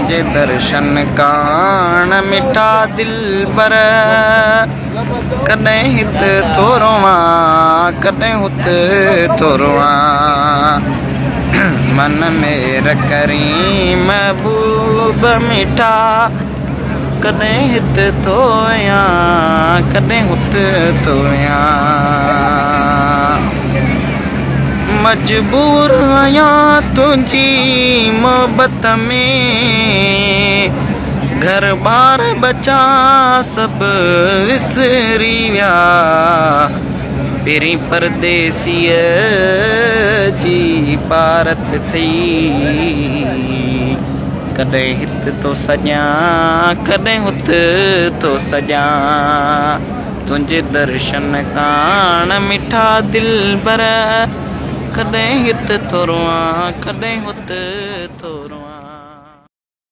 तुझे दर्शन कान मिठा दिल बर कॾहिं हित थोरवां कॾहिं हुत थोरवां मन मेर करी महबूब मिठा कॾहिं हित थोयां कॾहिं हुत थोयां मजबूर आहियां तुंहिंजी मोहबत में घर बार बचा सभु विसरी विया पहिरीं परदेसीअ जी भारत थी कॾहिं हित थो सॼां कॾहिं हुत थो सॼां तुंहिंजे दर्शन कान मिठा दिल बर कॾहिं हित थोरवां कॾहिं हुत थोरवां।